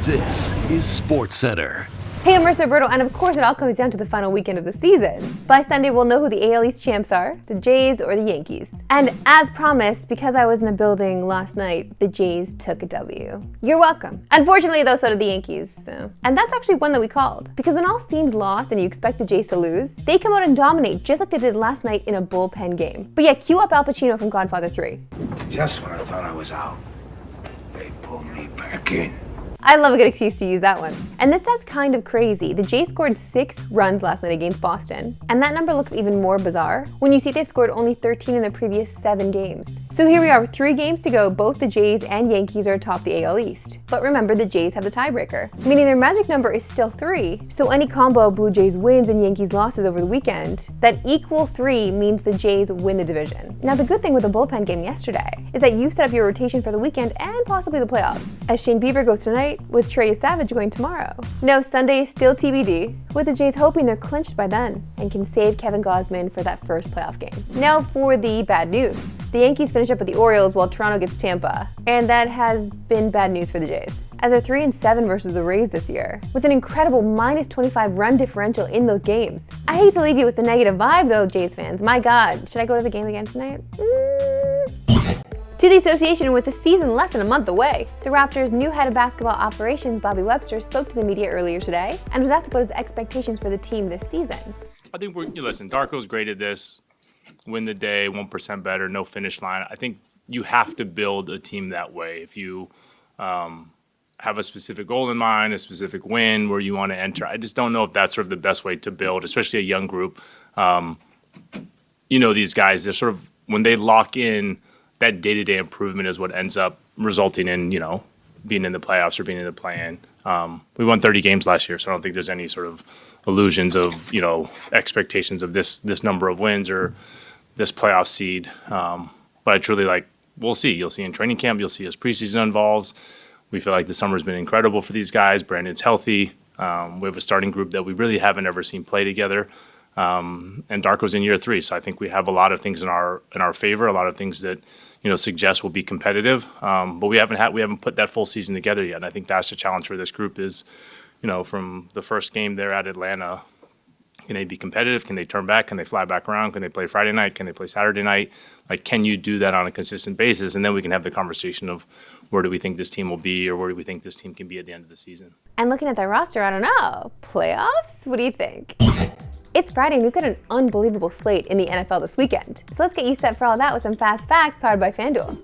This is Sportscentre. Hey, I'm Marissa Berto, and of course it all comes down to the final weekend of the season. By Sunday, we'll know who the AL East champs are, the Jays or the Yankees. And as promised, because I was in the building last night, the Jays took a W. You're welcome. Unfortunately, though, so did the Yankees. And that's actually one that we called. Because when all seems lost and you expect the Jays to lose, they come out and dominate just like they did last night in a bullpen game. But yeah, cue up Al Pacino from Godfather 3. Just when I thought I was out, they pulled me back in. I love a good excuse to use that one. And this stat's kind of crazy. The Jays scored 6 runs last night against Boston. And that number looks even more bizarre when you see they've scored only 13 in their previous 7 games. So here we are with 3 games to go. Both the Jays and Yankees are atop the AL East. But remember, the Jays have the tiebreaker, meaning their magic number is still 3. So any combo of Blue Jays wins and Yankees losses over the weekend, that equal 3 means the Jays win the division. Now the good thing with the bullpen game yesterday is that you set up your rotation for the weekend and possibly the playoffs. As Shane Bieber goes tonight, with Trey Savage going tomorrow. No, Sunday is still TBD, with the Jays hoping they're clinched by then and can save Kevin Gausman for that first playoff game. Now for the bad news. The Yankees finish up with the Orioles while Toronto gets Tampa, and that has been bad news for the Jays, as they're 3-7 versus the Rays this year, with an incredible -25 run differential in those games. I hate to leave you with the negative vibe though, Jays fans. My God, should I go to the game again tonight? To the association with the season less than a month away, the Raptors' new head of basketball operations, Bobby Webster, spoke to the media earlier today and was asked about his expectations for the team this season. I think listen, Darko's great at this. Win the day, 1% better, no finish line. I think you have to build a team that way. If you have a specific goal in mind, a specific win where you want to enter, I just don't know if that's sort of the best way to build, especially a young group. These guys, they're sort of, when they lock in, that day-to-day improvement is what ends up resulting in, being in the playoffs or being in the play-in. We won 30 games last year, so I don't think there's any sort of illusions of, expectations of this number of wins or this playoff seed. But I truly we'll see. You'll see in training camp, you'll see as preseason involves. We feel like the summer's been incredible for these guys. Brandon's healthy. We have a starting group that we really haven't ever seen play together. And Darko's in year 3, so I think we have a lot of things in our favor, a lot of things that suggest we'll be competitive. But we haven't put that full season together yet. And I think that's the challenge for this group is, from the first game there at Atlanta, can they be competitive? Can they turn back? Can they fly back around? Can they play Friday night? Can they play Saturday night? Can you do that on a consistent basis? And then we can have the conversation of where do we think this team will be or where do we think this team can be at the end of the season. And looking at that roster, I don't know. Playoffs? What do you think? It's Friday and we've got an unbelievable slate in the NFL this weekend. So let's get you set for all that with some fast facts powered by Fanduel.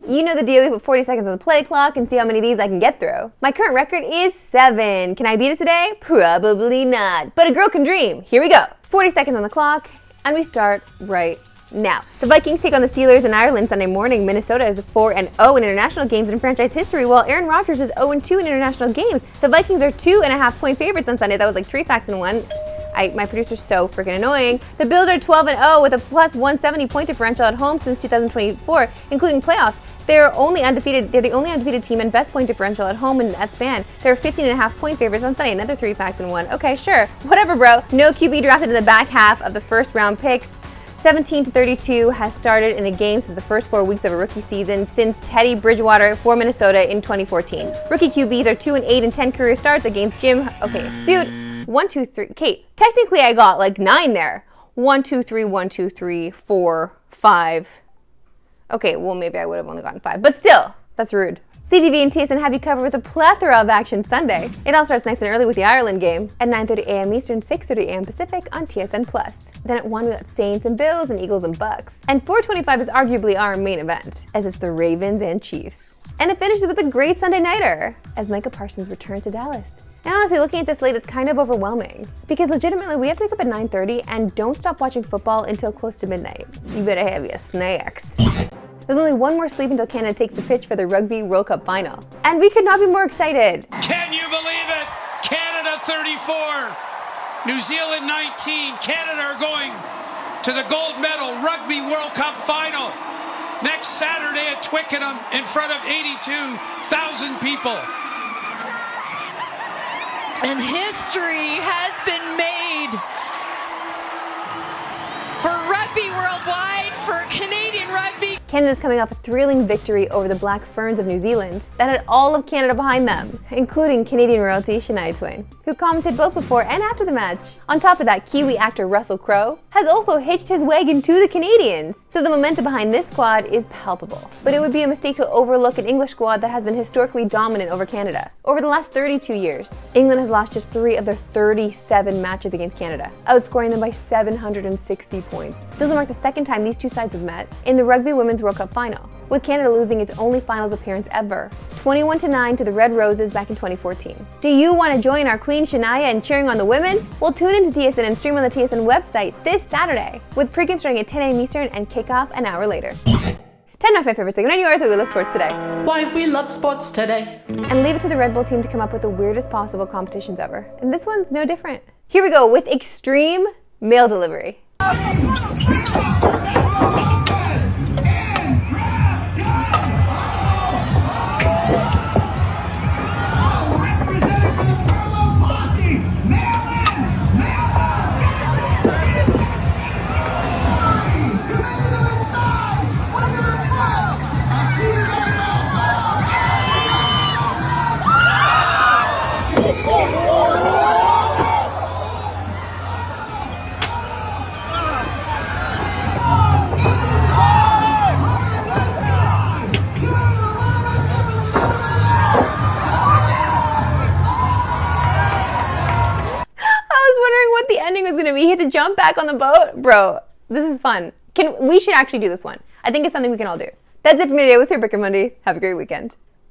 You know the deal, we put 40 seconds on the play clock and see how many of these I can get through. My current record is 7. Can I beat it today? Probably not. But a girl can dream. Here we go. 40 seconds on the clock and we start right now. The Vikings take on the Steelers in Ireland Sunday morning. Minnesota is 4-0 in international games in franchise history, while Aaron Rodgers is 0-2 in international games. The Vikings are 2.5-point favorites on Sunday. That was like 3 facts in one. My producer's so freaking annoying. The Bills are 12-0 with a plus 170 point differential at home since 2024, including playoffs. They're the only undefeated team and best point differential at home in that span. They're 15.5-point favorites on Sunday. Another 3 facts in one. Okay, sure. Whatever, bro. No QB drafted in the back half of the first round picks. 17-32 has started in a game since the first 4 weeks of a rookie season since Teddy Bridgewater for Minnesota in 2014. Rookie QBs are 2-8 in 10 career starts against Jim. Okay, dude, 1, 2, 3. Okay, technically I got 9 there. 1, 2, 3, 1, 2, 3, 4, 5. Okay, well maybe I would have only gotten 5, but still, that's rude. CTV and TSN have you covered with a plethora of action Sunday. It all starts nice and early with the Ireland game at 9:30 a.m. Eastern, 6:30 a.m. Pacific on TSN+. Then at 1 we got Saints and Bills and Eagles and Bucks. And 4:25 is arguably our main event, as it's the Ravens and Chiefs. And it finishes with a great Sunday nighter, as Micah Parsons returns to Dallas. And honestly, looking at this slate, it's kind of overwhelming. Because legitimately, we have to wake up at 9:30 and don't stop watching football until close to midnight. You better have your snacks. There's only one more sleep until Canada takes the pitch for the Rugby World Cup final. And we could not be more excited. Can you believe it? Canada 34, New Zealand 19. Canada are going to the gold medal Rugby World Cup final next Saturday at Twickenham in front of 82,000 people. And history has been made for Rugby worldwide for Canadian rugby. Canada's coming off a thrilling victory over the Black Ferns of New Zealand that had all of Canada behind them, including Canadian royalty Shania Twain, who commented both before and after the match. On top of that, Kiwi actor Russell Crowe has also hitched his wagon to the Canadians, so the momentum behind this squad is palpable. But it would be a mistake to overlook an English squad that has been historically dominant over Canada. Over the last 32 years, England has lost just 3 of their 37 matches against Canada, outscoring them by 760 points. This will mark the second time these two sides have met in the Rugby Women's World Cup final, with Canada losing its only finals appearance ever, 21-9 to the Red Roses back in 2014. Do you want to join our Queen Shania in cheering on the women? Well, tune into TSN and stream on the TSN website this Saturday, with pregame starting at 10 a.m. Eastern and kickoff an hour later. 10 of my favorite segment on yours at We Love Sports Today. Why we love sports today. And leave it to the Red Bull team to come up with the weirdest possible competitions ever. And this one's no different. Here we go with extreme mail delivery. The ending was gonna be he had to jump back on the boat. Bro, this is fun. We should actually do this one. I think it's something we can all do. That's it for me today. We'll see you Brick and Monday. Have a great weekend.